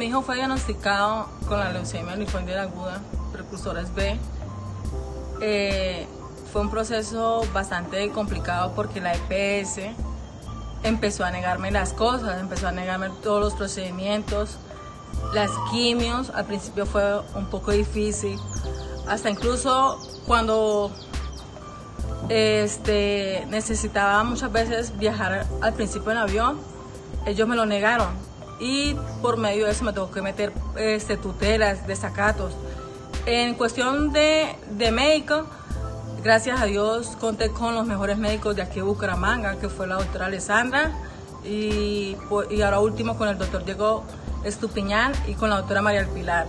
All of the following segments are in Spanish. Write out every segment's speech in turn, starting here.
mi hijo fue diagnosticado con la leucemia linfoidea aguda, precursores B, fue un proceso bastante complicado porque la EPS empezó a negarme las cosas, empezó a negarme todos los procedimientos, las quimios. Al principio fue un poco difícil, hasta incluso cuando necesitaba muchas veces viajar al principio en avión, ellos me lo negaron y por medio de eso me tuvo que meter tutelas, desacatos. En cuestión de médico, gracias a Dios conté con los mejores médicos de aquí de Bucaramanga, que fue la doctora Alessandra y ahora último con el doctor Diego Estupiñán y con la doctora María del Pilar.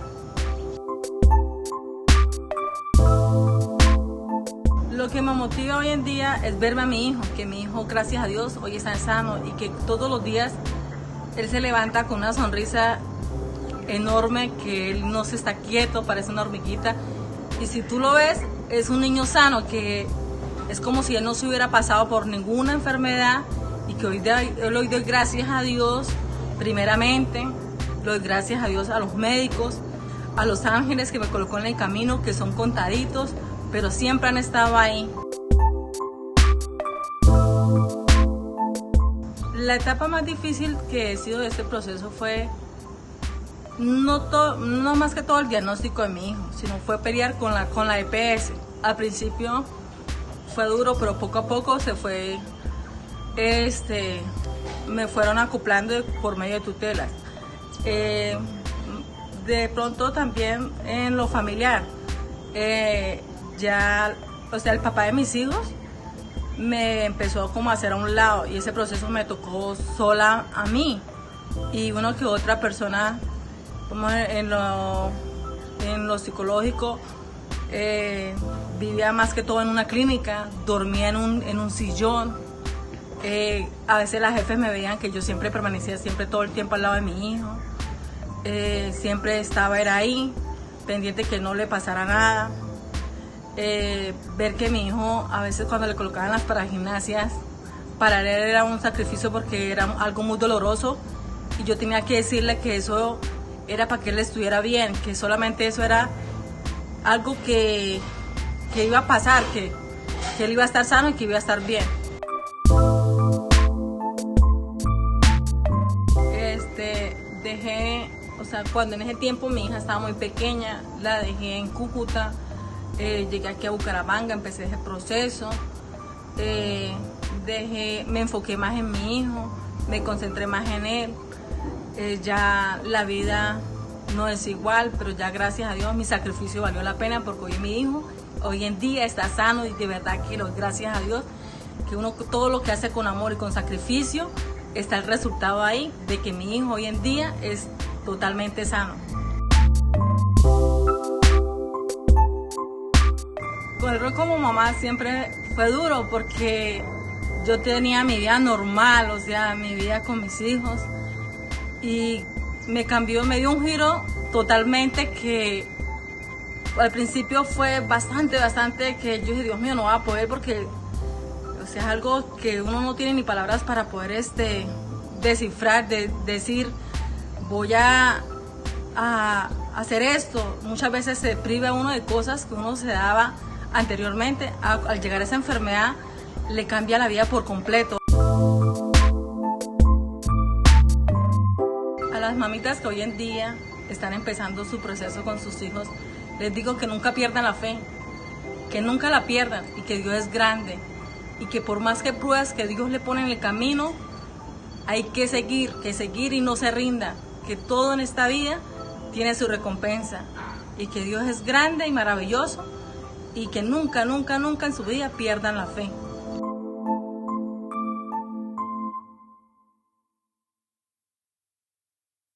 Lo que me motiva hoy en día es verme a mi hijo, que mi hijo, gracias a Dios, hoy está sano y que todos los días él se levanta con una sonrisa enorme, que él no se está quieto, parece una hormiguita. Y si tú lo ves, es un niño sano, que es como si él no se hubiera pasado por ninguna enfermedad y que hoy doy gracias a Dios, primeramente, le doy gracias a Dios a los médicos, a los ángeles que me colocó en el camino, que son contaditos, pero siempre han estado ahí. La etapa más difícil que he sido de este proceso fue no más que todo el diagnóstico de mi hijo, sino fue pelear con la EPS. Al principio fue duro, pero poco a poco se fue, me fueron acoplando por medio de tutelas. De pronto también en lo familiar, el papá de mis hijos me empezó como a hacer a un lado y ese proceso me tocó sola a mí y uno que otra persona como en lo psicológico. Vivía más que todo en una clínica, dormía en un sillón. A veces las jefes me veían que yo siempre permanecía todo el tiempo al lado de mi hijo. Siempre era ahí, pendiente que no le pasara nada. Ver que mi hijo, a veces cuando le colocaban las paragimnasias, para él era un sacrificio porque era algo muy doloroso y yo tenía que decirle que eso era para que él estuviera bien, que solamente eso era algo que iba a pasar, que él iba a estar sano y que iba a estar bien. Cuando en ese tiempo mi hija estaba muy pequeña, la dejé en Cúcuta, llegué aquí a Bucaramanga, empecé ese proceso, me enfoqué más en mi hijo, me concentré más en él. Ya la vida no es igual, pero ya gracias a Dios mi sacrificio valió la pena porque hoy mi hijo hoy en día está sano y de verdad que gracias a Dios que uno todo lo que hace con amor y con sacrificio está el resultado ahí de que mi hijo hoy en día es totalmente sano. Con el rol como mamá siempre fue duro porque yo tenía mi vida normal, mi vida con mis hijos. Y me dio un giro totalmente que al principio fue bastante que yo dije, Dios mío, no va a poder porque es algo que uno no tiene ni palabras para poder descifrar, decir, voy a hacer esto. Muchas veces se priva uno de cosas que uno se daba anteriormente. Al llegar a esa enfermedad le cambia la vida por completo. A las mamitas que hoy en día están empezando su proceso con sus hijos, les digo que nunca pierdan la fe, que nunca la pierdan y que Dios es grande y que por más que pruebas que Dios le pone en el camino, hay que seguir y no se rinda, que todo en esta vida tiene su recompensa y que Dios es grande y maravilloso y que nunca en su vida pierdan la fe.